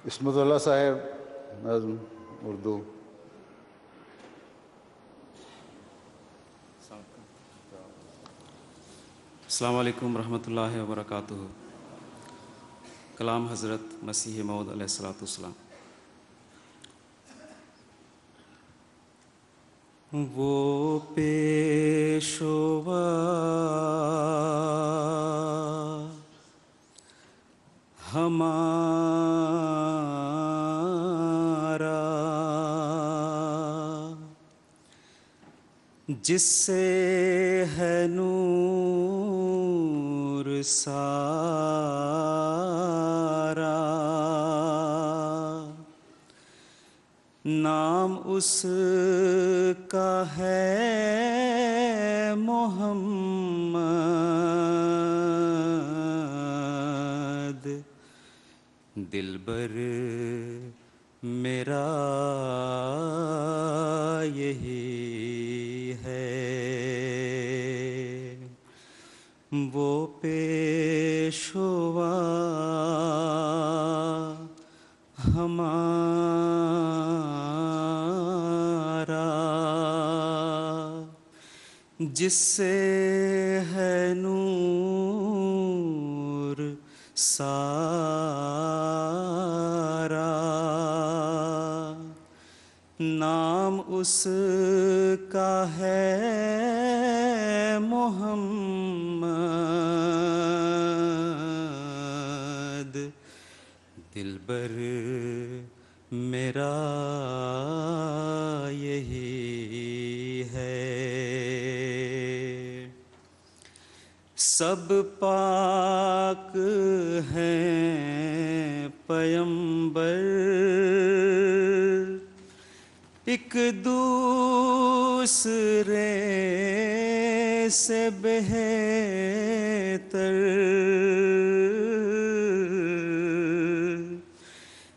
عصمت اللہ صاحب نظم اردو. السلام علیکم ورحمۃ اللہ وبرکاتہ. کلام حضرت مسیح موعود علیہ الصلوۃ والسلام. وہ پیشوا ہمارا جس سے ہے نور سارا، نام اس کا ہے محمد، دلبر میرا یہی ہے. وہ پیشوا ہمارا جس سے ہے نور سارا، نام اس کا ہے محمد، دلبر میرا یہی ہے. سب پاک ہیں پیمبر، ایک دوسرے سے بہتر،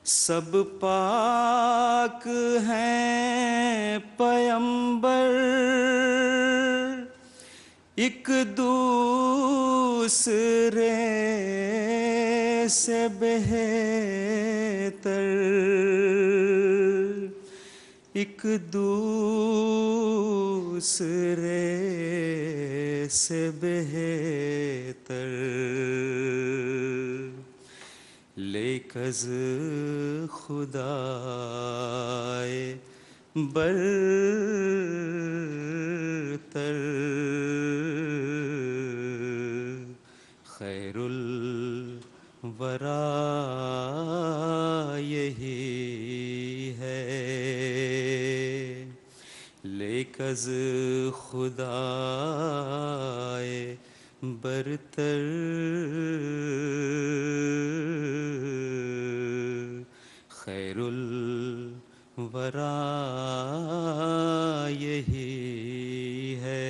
سب پاک ہیں پیمبر، ایک دوسرے سے بہتر، ایک دوسرے سے بہتر، لیک از خدائے برتر، خیر الورا یہی ہے. لیک از خدائے برتر، خیر الورا یہی ہے.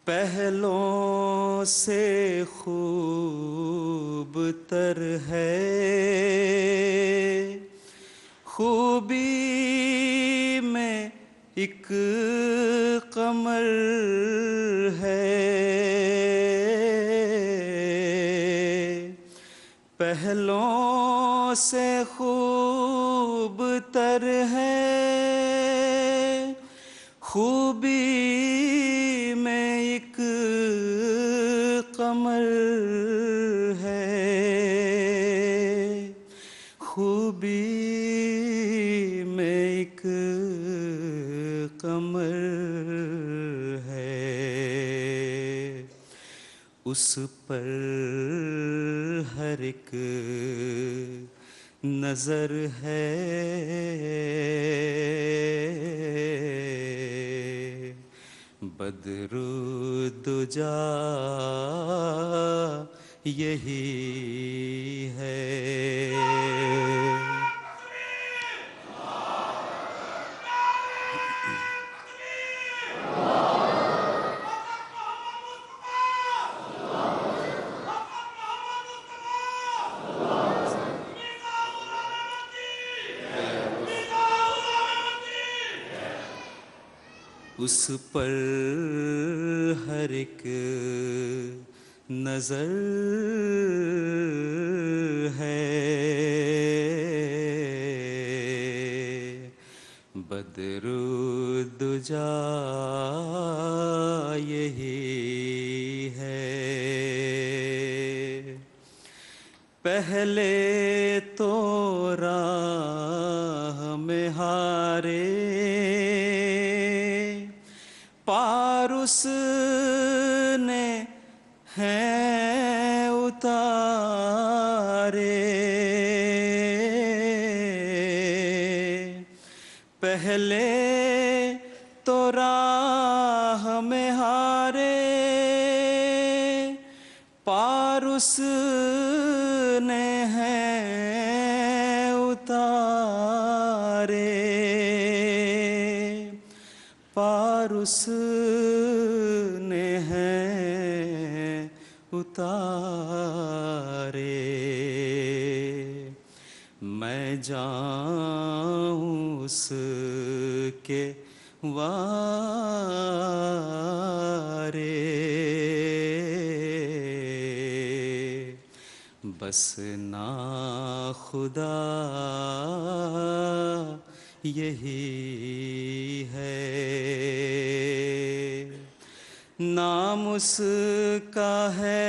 پہلوں سے خوب تر ہے، خوبی میں ایک قمر ہے، پہلوں سے خوب تر ہے، خوبی میں ایک قمر ہے، خوبی میں ایک قمر ہے. اس پر ہر ایک نظر ہے، بدر الدجا یہی ہے. اس پر ہر ایک نظر درود دجا یہی ہے، پہلے تو راہ میں ہارے پار اس نے ہیں اتارے، پہلے تو راہ میں ہارے پار اس نے ہیں اتارے، پار اس نے ہیں اتارے، میں جاؤں اس کے وارے، بس ناخدا یہی ہے، نام اس کا ہے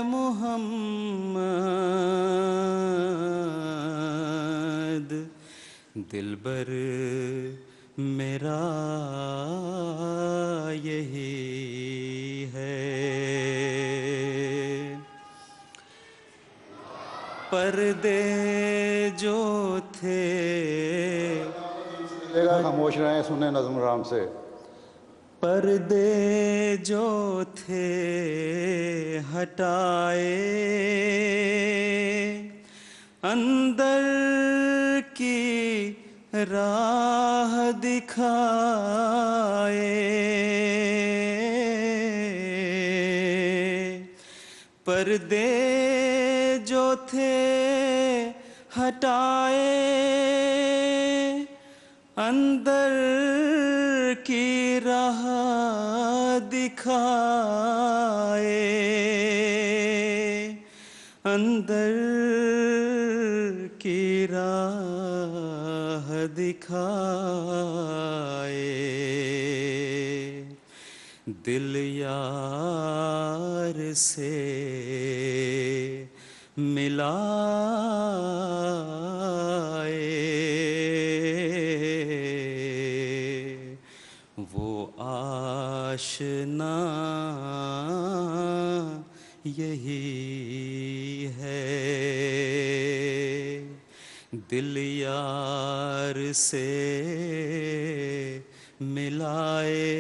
محمد، دلبر میرا یہی ہے، پردے جو تھے لے گا خاموش رہیں سنیں نظم رام سے، پردے جو تھے ہٹائے اندر کی راہ دکھائے، پردے جو تھے ہٹائے اندر کی راہ دکھائے، اندر کی راہ دکھائے، دل یار سے ملائے، وہ آشنا یہی ہے، دل یار سے ملائے،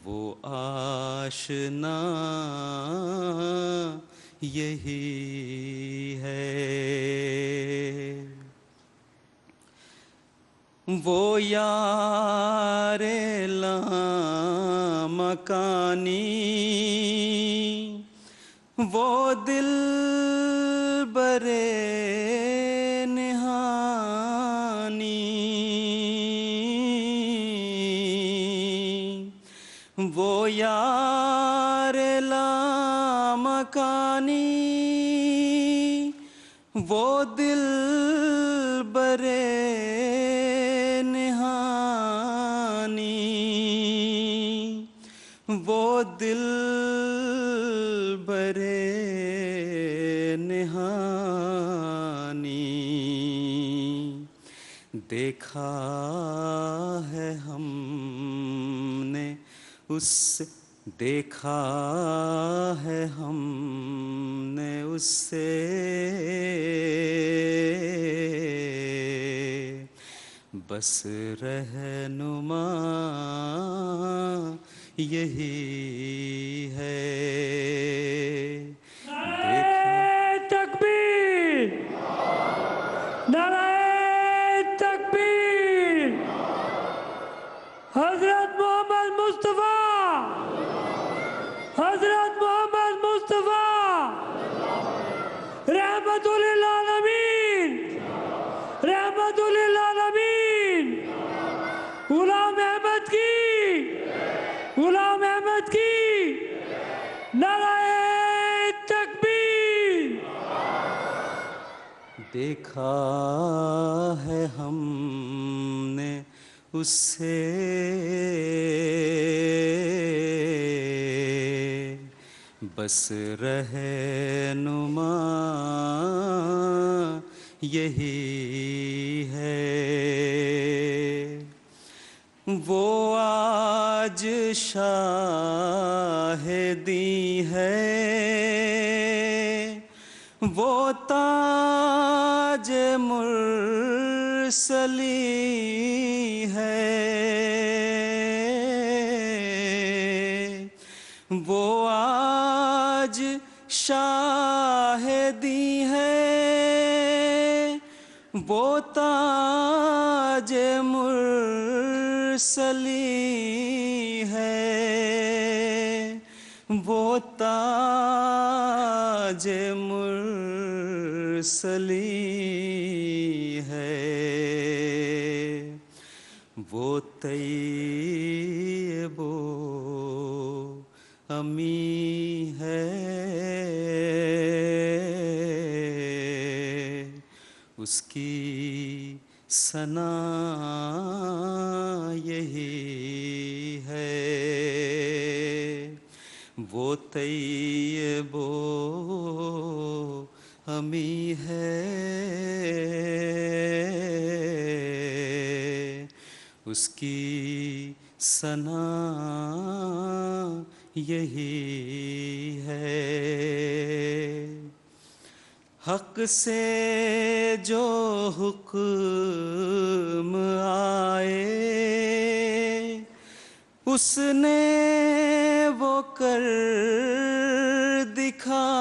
وہ آشنا یہی ہے، وہ یار لامکانی، وہ دل برے نہانی، وہ یار لامکانی، وہ دل برے وہ دل برے نہانی، دیکھا ہے ہم نے اس سے، دیکھا ہے ہم نے اس سے بس رہنما یہی ہے، نعرہ تکبیر، نعرہ تکبیر، حضرت محمد مصطفیٰ، حضرت محمد مصطفیٰ رحمت للعالمین، رحمت للعالمین، غلام احمد کی، غلام احمد کی نعرہ تکبیر، دیکھا ہے ہم نے اس سے بس رہنما یہی ہے، وہ آج شاہدی ہے، وہ تاج مرسلی ہے، وہ آج شاہدی ہے، وہ تاج مرسلی ہے، وہ تاج مرسلی ہے، وہ طیب و امی ہے، اس کی ثنا یہی ہے، وہ طیب و امی ہے، اس کی ثنا یہی ہے، حق سے جو حکم آئے اس نے وہ کر دکھائے،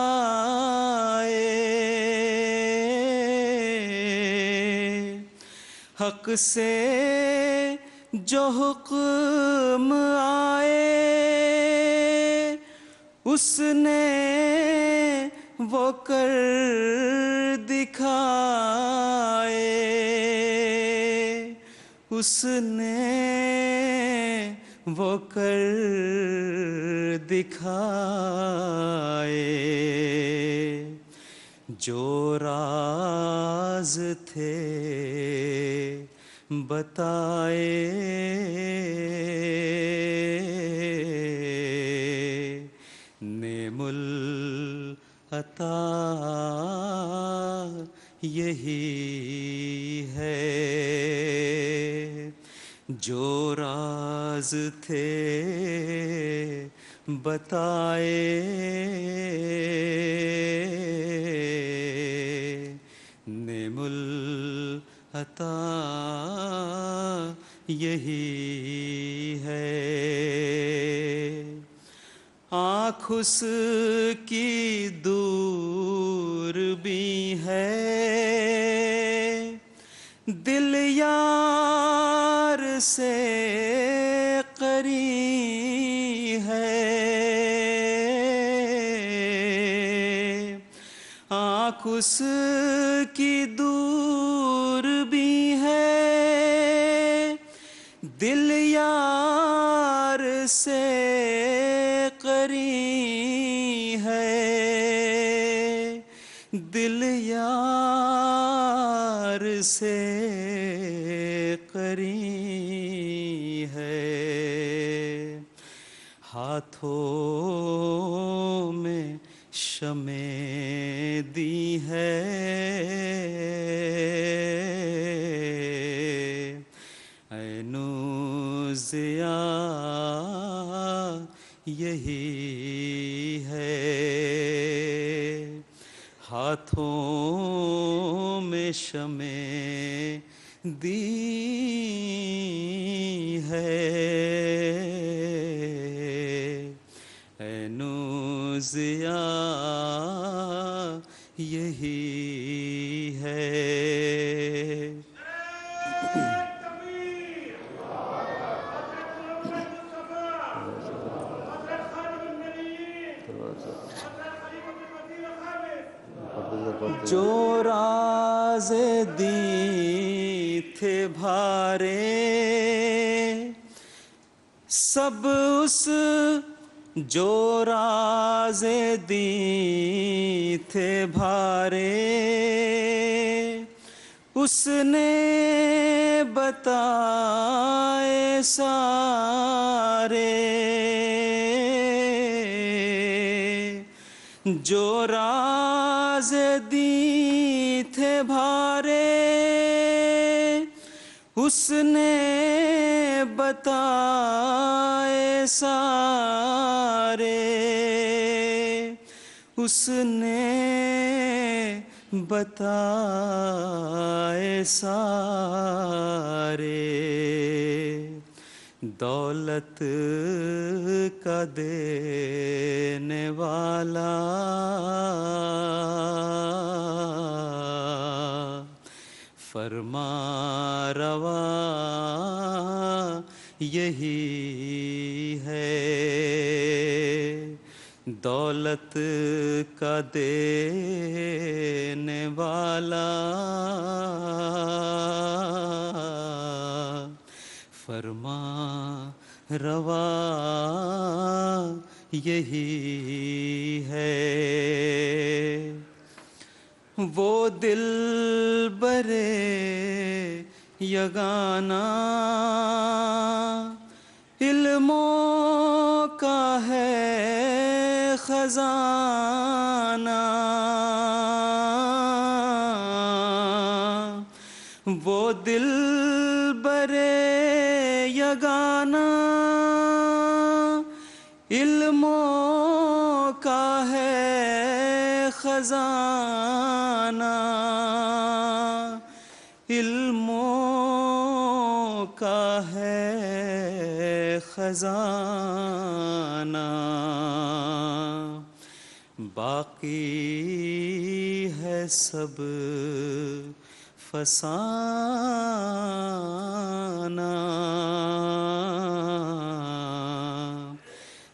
حق سے جو حکم آئے اس نے وہ کر دکھائے، اس نے وہ کر دکھائے، جو راز تھے بتائے، نعم العطا یہی ہے، جو راز تھے بتائے، نعم العطا یہی ہے، آنکھ اس کی دور بھی ہے، دل یار سے قریب ہے، آنکھ اس کی دور بھی ہے، دل یار سے قریب ہے، دل یار سے قریب ہے، ہاتھوں میں شمع دی ہے، عین و ضیاء یہی ہے، ہاتھوں میں شمع دی ہے، عین و ضیاء یہی ہے، جو راز دی تھے بھارے سب اس جو راز دی تھے بھارے اس نے بتائے سارے، جو راز دی تھے بھارے، اس نے بتائے سارے، اس نے بتائے سارے۔ دولت کا دینے والا فرما روا یہی ہے، دولت کا دینے والا فرما روا یہی ہے۔ وہ دل برے یگانہ علموں کا ہے خزانہ، وہ دل برے یگانہ علموں کا ہے خزانہ، علموں کا ہے خزانہ، باقی ہے سب فسانہ،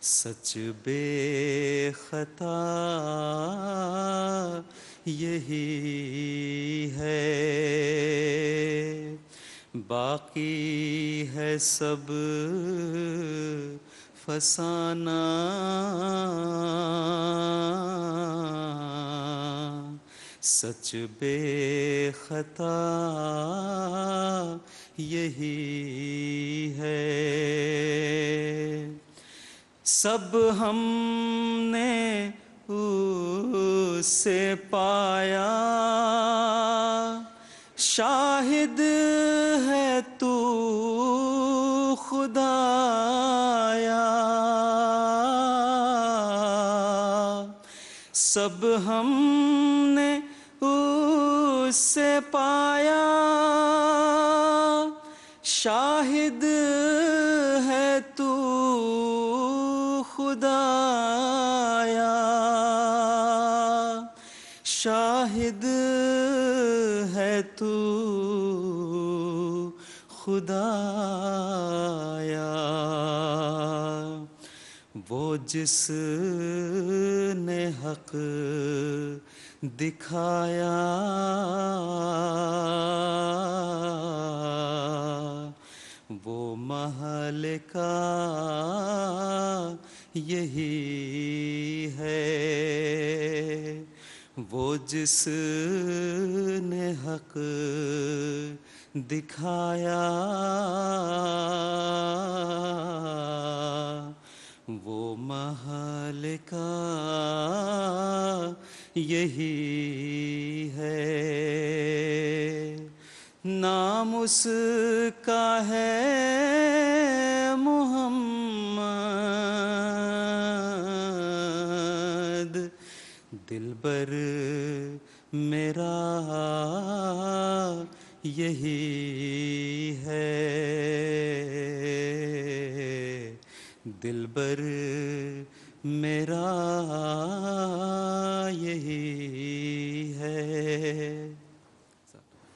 سچ بے خطا یہی ہے، باقی ہے سب فسانہ، سچ بے خطا یہی ہے۔ سب ہم نے اس سے پایا، شاہد ہے تو خدایا، سب ہم نے اس سے پایا، شاہد ہے تو خدایا، شاہد ہے تو خدایا۔ وہ جس نے حق دکھایا، وہ محل کا یہی ہے، وہ جس نے حق دکھایا، وہ محل کا یہی ہے۔ نام اس کا ہے محمد، دلبر میرا یہی ہے، دلبر میرا یہی ہے۔